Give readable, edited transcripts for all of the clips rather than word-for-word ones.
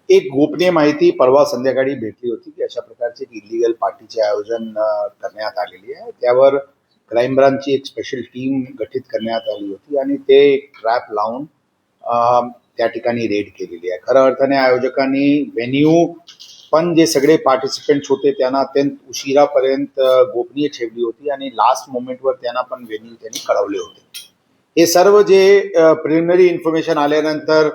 एक गोपनीय माहिती परवा संध्याकाळी भेटली होती की अशा प्रकारचे इलिगल पार्टीचे आयोजन करण्यात आलेली आहे. त्यावर क्राईम ब्रांचची एक स्पेशल टीम गठीत करण्यात आली होती आणि ते एक ट्रॅप लावून त्या ठिकाणी रेड केलेली आहे. खऱ्या अर्थाने आयोजकांनी व्हेन्यू पण जे सगळे पार्टिसिपेंट्स होते त्यांना अत्यंत उशिरापर्यंत गोपनीय ठेवली होती आणि लास्ट मोमेंटवर त्यांना पण व्हेन्यू त्यांनी कळवले होते. हे सर्व जे प्रिलिमिनरी इन्फॉर्मेशन आल्यानंतर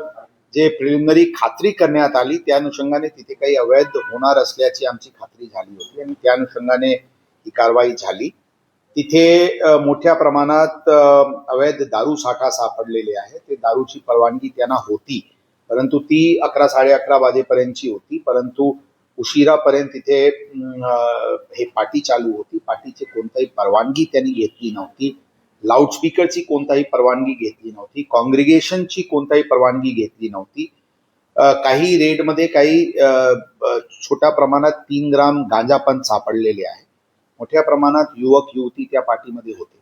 जे प्रिलिमिनरी खात्री करण्यात आली त्या अनुषंगाने तिथे काही अवैध होणार असल्याची आमची खात्री झाली होती आणि त्या अनुषंगाने ही कारवाई झाली. तिथे मोठ्या प्रमाणात अवैध दारू साठा सापडलेले आहे. ते दारूची परवानगी त्यांना होती, परंतु ती 11-11:30 वाजेपर्यंतची होती. परंतु उशिरापर्यंत तिथे हे पार्टी चालू होती. पार्टीची कोणताही परवानगी त्यांनी घेतली नव्हती. लाऊडस्पीकरची कोणताही परवानगी घेतली नव्हती. कॉंग्रिगेशनची कोणताही परवानगी घेतली नव्हती. काही रेडमध्ये काही छोट्या प्रमाणात 3 ग्राम गांजा पण सापडलेले आहे. मोठ्या प्रमाणात युवक युवती त्या पार्टीमध्ये होते.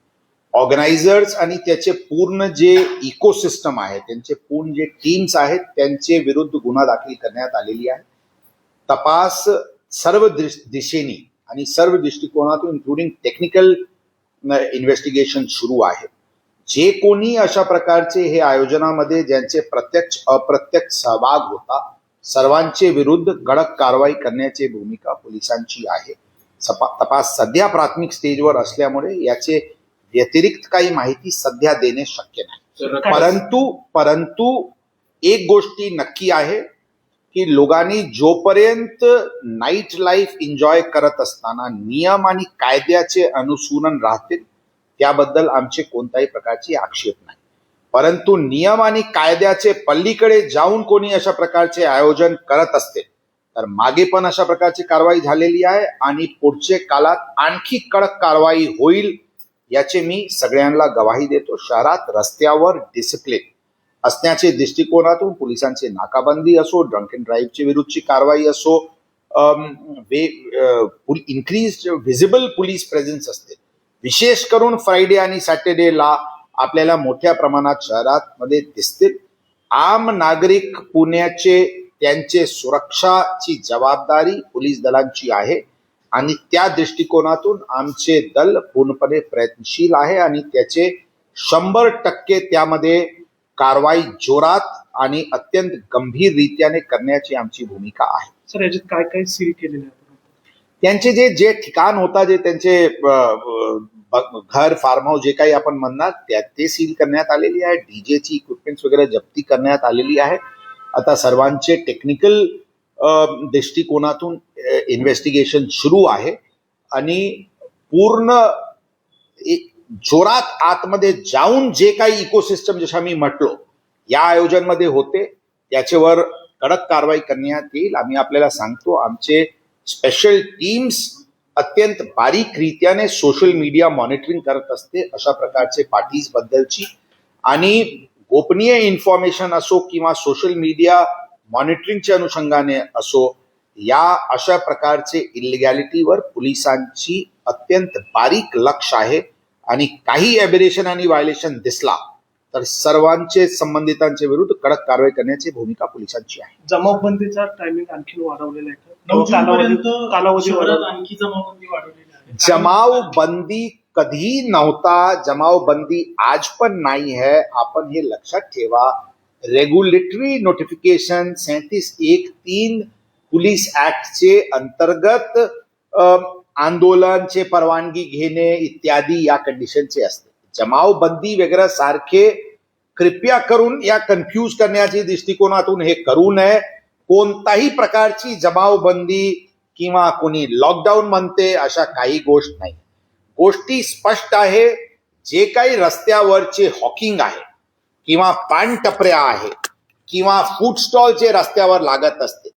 ऑर्गनायझर्स आणि त्याचे पूर्ण जे इकोसिस्टम आहे, त्यांचे पूर्ण जे टीम्स आहेत, त्यांचे विरुद्ध गुन्हा दाखल करण्यात आलेली आहे. तपास सर्व दिशेने आणि सर्व दृष्टिकोनातून इन्क्लुडिंग टेक्निकल इन्व्हेस्टिगेशन सुरू आहे. जे कोणी अशा प्रकारचे हे आयोजनामध्ये ज्यांचे प्रत्यक्ष अप्रत्यक्ष सहभाग होता, सर्वांचे विरुद्ध कडक कारवाई करण्याची भूमिका पोलिसांची आहे. तपास सध्या प्राथमिक स्टेजवर असल्यामुळे याचे व्यतिरिक्त काही माहिती सध्या देणे शक्य नाही. परंतु एक गोष्टी नक्की आहे की लोकांनी जोपर्यंत नाईट लाईफ एन्जॉय करत असताना नियम आणि कायद्याचे अनुसरण राहतील त्याबद्दल आमचे कोणत्याही प्रकारचे आक्षेप नाही. परंतु नियम आणि कायद्याचे पलीकडे जाऊन कोणी अशा प्रकारचे आयोजन करत असते तर मागे पण अशा प्रकारची कारवाई झालेली आहे आणि पुढच्या काळात आणखी कडक कारवाई होईल याचे मी सगळ्यांना गवाही देतो. शहरात रस्त्यावर डिसिप्लिन असण्याचे दृष्टिकोनातून पोलिसांचे नाकाबंदी असो, ड्रंक अँड ड्राईव्हची विरुद्धची कारवाई असो, इन्क्रीज व्हिजिबल पोलीस प्रेझेन्स असते. विशेष करून फ्रायडे आणि सॅटर्डेला आपल्याला मोठ्या प्रमाणात शहरात मध्ये दिसतील. आम नागरिक पुण्याचे त्यांचे सुरक्षाची जबाबदारी पोलीस दलांची आहे आणि त्या दृष्टिकोनातून आमचे दल पूर्णपणे प्रयत्नशील आहे आणि त्याचे 100% त्यामध्ये कारवाई जोरात आणि अत्यंत गंभीर रीत्याने करण्याची आमची भूमिका आहे. सर, याच्यात काय काय सील केलेलं आहे? त्यांचे जे ठिकाण होता, जे त्यांचे घर, फार्म हाऊस जे काही आपण म्हणणार ते सील करण्यात आलेली आहे. डीजेची इक्विपमेंट्स वगैरे जप्ती करण्यात आलेली आहे. आता सर्वांचे टेक्निकल दृष्टिकोनातून इन्व्हेस्टिगेशन सुरू आहे आणि पूर्ण जोरात आतमध्ये जाऊन जे काही इकोसिस्टम जसं मी म्हटलो या आयोजनमध्ये होते त्याच्यावर कडक कारवाई करण्यात येईल. आम्ही आपल्याला सांगतो, आमचे स्पेशल टीम्स अत्यंत बारीक रीत्याने सोशल मीडिया मॉनिटरिंग करत असते अशा प्रकारचे पार्टीज बद्दलची. आणि गोपनीय इन्फॉर्मेशन असो किंवा सोशल मीडिया मॉनिटरिंगच्या अनुषंगाने असो, या अशा प्रकारचे इलिगॅलिटीवर पोलिसांची अत्यंत बारीक लक्ष आहे आणि काही एबेरेशन आणि व्हायलेशन दिसला तर सर्वांचे संबंधितांच्या विरुद्ध कडक कारवाई करण्याची भूमिका पोलिसांची आहे. जमावबंदीचा टायमिंग आणखी वाढवलेला आहे का? जमावबंदी कधी नव्हता. जमावबंदी आज पण नाही है. आपण हे लक्षात ठेवा. रेग्युलेटरी नोटिफिकेशन 37(1)(3) पोलीस ऍक्टचे अंतर्गत आंदोलनचे परवानगी घेणे इत्यादी या कंडिशनचे असते. जमावबंदी वगैरे सारखे कृपया करून या कन्फ्यूज करण्याच्या दृष्टिकोनातून हे करू नये. कोणताही प्रकारची जमावबंदी किंवा कोणी लॉकडाऊन म्हणते अशा काही गोष्ट नाही. गोष्टी स्पष्ट आहे. जे काही रस्त्यावरचे हॉकिंग आहे किंवा पान टपऱ्या आहे किंवा फूड स्टॉल जे रस्त्यावर लागत असते